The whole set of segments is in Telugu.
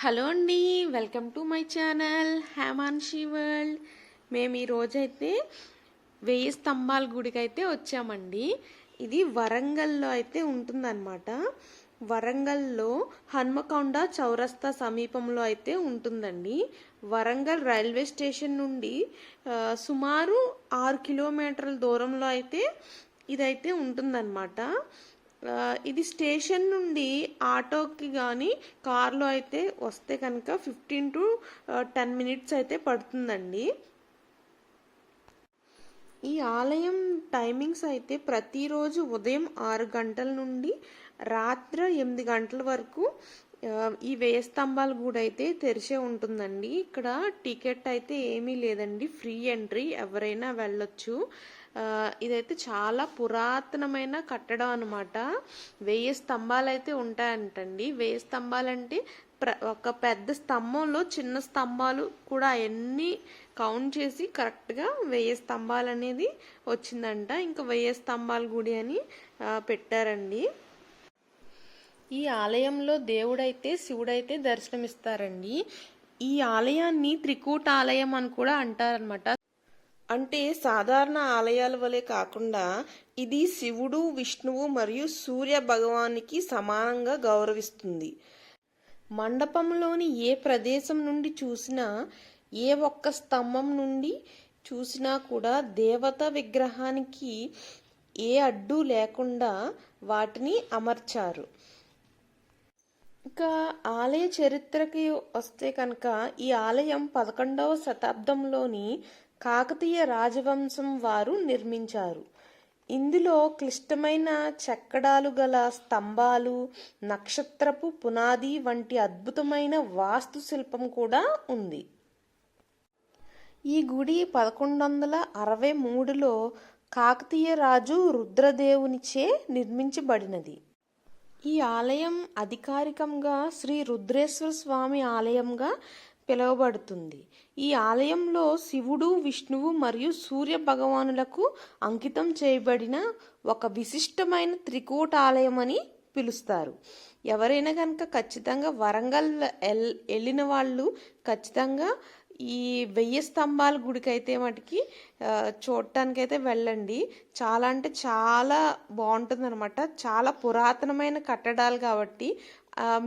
హలో అండి, welcome to my channel Hemanshi world. మేము ఈరోజైతే 1000 స్తంభాల గుడికి అయితే వచ్చామండి. ఇది వరంగల్లో అయితే ఉంటుందన్నమాట. వరంగల్లో హన్మకొండ చౌరస్తా సమీపంలో అయితే ఉంటుందండి. వరంగల్ రైల్వే స్టేషన్ నుండి సుమారు 6 కిలోమీటర్ల దూరంలో అయితే ఇదైతే ఉంటుందన్నమాట. ఇది స్టేషన్ నుండి ఆటోకి కానీ కార్లో అయితే వస్తే కనుక 15 to 10 minutes అయితే పడుతుందండి. ఈ ఆలయం టైమింగ్స్ అయితే ప్రతిరోజు ఉదయం 6 గంటల నుండి రాత్రి 8 గంటల వరకు ఈ 1000 స్తంభాల గుడి అయితే తెరిచే ఉంటుందండి. ఇక్కడ టికెట్ అయితే ఏమీ లేదండి, ఫ్రీ ఎంట్రీ, ఎవరైనా వెళ్ళొచ్చు. ఇదైతే చాలా పురాతనమైన కట్టడం అనమాట. 1000 స్తంభాలు అయితే ఉంటాయంటండి. 1000 స్తంభాలు అంటే ఒక పెద్ద స్తంభంలో చిన్న స్తంభాలు కూడా అవన్నీ కౌంట్ చేసి కరెక్ట్గా 1000 స్తంభాలు అనేది వచ్చిందంట. ఇంకా 1000 స్తంభాల గుడి అని పెట్టారండి. ఈ ఆలయంలో దేవుడైతే శివుడైతే దర్శనమిస్తారండి. ఈ ఆలయాన్ని త్రికూట ఆలయం అని కూడా అంటారనమాట. అంటే సాధారణ ఆలయాల వలె కాకుండా ఇది శివుడు, విష్ణువు మరియు సూర్య భగవానికి సమానంగా గౌరవిస్తుంది. మండపంలోని ఏ ప్రదేశం నుండి చూసినా, ఏ ఒక్క స్తంభం నుండి చూసినా కూడా దేవత విగ్రహానికి ఏ అడ్డు లేకుండా వాటిని అమర్చారు. ఇంకా ఆలయ చరిత్రకి వస్తే కనుక ఈ ఆలయం 11వ శతాబ్దంలోని కాకతీయ రాజవంశం వారు నిర్మించారు. ఇందులో క్లిష్టమైన చెక్కడాలు గల స్తంభాలు, నక్షత్రపు పునాది వంటి అద్భుతమైన వాస్తుశిల్పం కూడా ఉంది. ఈ గుడి 1163లో కాకతీయ రాజు రుద్రదేవునిచే నిర్మించబడినది. ఈ ఆలయం అధికారికంగా శ్రీ రుద్రేశ్వర స్వామి ఆలయంగా పిలువబడుతుంది. ఈ ఆలయంలో శివుడు, విష్ణువు మరియు సూర్య భగవానులకు అంకితం చేయబడిన ఒక విశిష్టమైన త్రికూట ఆలయం అని పిలుస్తారు. ఎవరైనా కనుక ఖచ్చితంగా వరంగల్ వెళ్ళిన వాళ్ళు ఖచ్చితంగా ఈ 1000 స్తంభాల గుడికి అయితే మటుకి చూడటానికైతే వెళ్ళండి. చాలా అంటే చాలా బాగుంటుంది అనమాట. చాలా పురాతనమైన కట్టడాలు కాబట్టి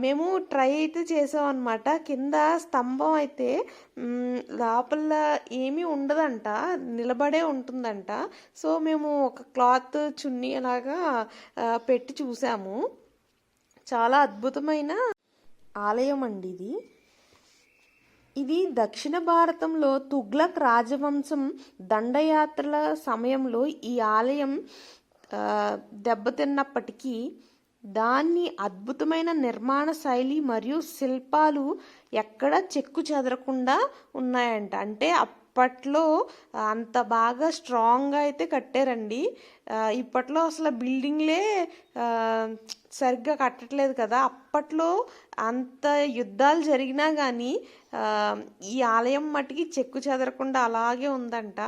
మేము ట్రై అయితే చేసామన్నమాట. కింద స్తంభం అయితే లోపల ఏమీ ఉండదంట, నిలబడే ఉంటుందంట. సో మేము ఒక క్లాత్ చున్నీ అలాగా పెట్టి చూసాము. చాలా అద్భుతమైన ఆలయం అండి ఇది. ఇది దక్షిణ భారతంలో తుగ్లక్ రాజవంశం దండయాత్రల సమయంలో ఈ ఆలయం దెబ్బతిన్నప్పటికీ దాన్ని అద్భుతమైన నిర్మాణ శైలి మరియు శిల్పాలు ఎక్కడ చెక్కు చెదరకుండా ఉన్నాయంట. అంటే అప్పట్లో అంత బాగా స్ట్రాంగ్గా అయితే కట్టారండి. ఇప్పట్లో అసలు బిల్డింగ్లే సరిగ్గా కట్టట్లేదు కదా. అప్పట్లో అంత యుద్ధాలు జరిగినా కానీ ఈ ఆలయం మటుకి చెక్కు చెదరకుండా అలాగే ఉందంట.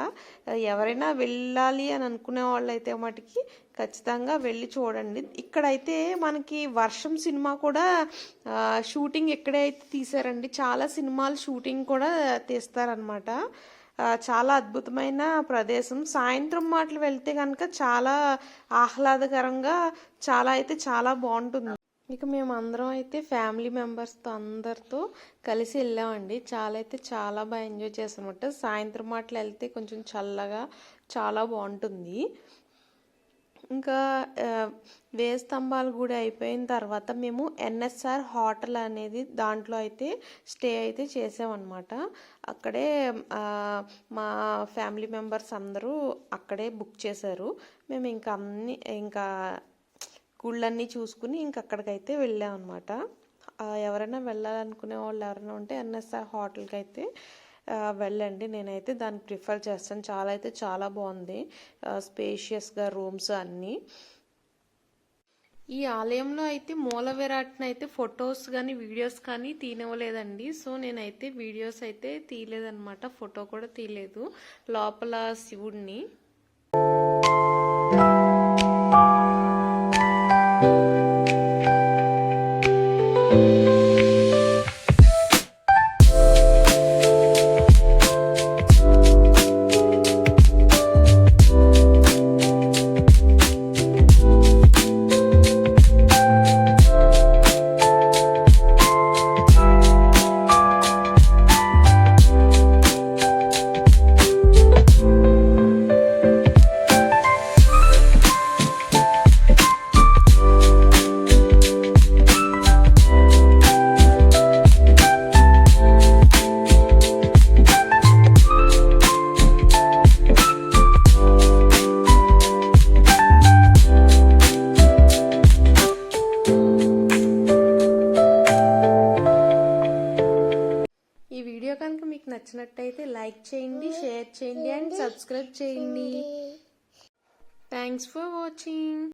ఎవరైనా వెళ్ళాలి అని అనుకునే వాళ్ళు అయితే మటుకి ఖచ్చితంగా వెళ్ళి చూడండి. ఇక్కడైతే మనకి వర్షం సినిమా కూడా షూటింగ్ ఇక్కడే అయితే తీశారండి. చాలా సినిమాలు షూటింగ్ కూడా తీస్తారనమాట. చాలా అద్భుతమైన ప్రదేశం. సాయంత్రం మాటలు వెళ్తే కనుక చాలా ఆహ్లాదకరంగా చాలా బాగుంటుంది. ఇక మేము అందరం అయితే ఫ్యామిలీ మెంబర్స్తో అందరితో కలిసి వెళ్ళామండి. చాలా బాగా ఎంజాయ్ చేసామన్నమాట. సాయంత్రం మాటలు వెళ్తే కొంచెం చల్లగా చాలా బాగుంటుంది. ఇంకా 1000 స్తంభాల గుడి అయిపోయిన తర్వాత మేము ఎన్ఎస్ఆర్ హోటల్ అనేది దాంట్లో అయితే స్టే అయితే చేసామన్నమాట. అక్కడే మా ఫ్యామిలీ మెంబర్స్ అందరూ అక్కడే బుక్ చేశారు. మేము ఇంకా గుళ్ళన్నీ చూసుకుని అక్కడికైతే వెళ్ళామన్నమాట. ఎవరైనా వెళ్ళాలనుకునే వాళ్ళు ఎవరైనా ఉంటే ఎన్ఎస్ఆర్ హోటల్కి అయితే వెళ్ళండి. నేనైతే దాన్ని ప్రిఫర్ చేస్తాను. చాలా బాగుంది, స్పేషియస్గా రూమ్స్ అన్నీ. ఈ ఆలయంలో అయితే మూల విరాట్ని అయితే ఫొటోస్ కానీ వీడియోస్ కానీ తీయనివ్వలేదండి. సో నేనైతే వీడియోస్ అయితే తీయలేదన్నమాట, ఫోటో కూడా తీయలేదు లోపల శివుడిని. నచ్చినట్టయితే లైక్ చేయండి, షేర్ చేయండి అండ్ సబ్స్క్రైబ్ చేయండి. Thanks for watching.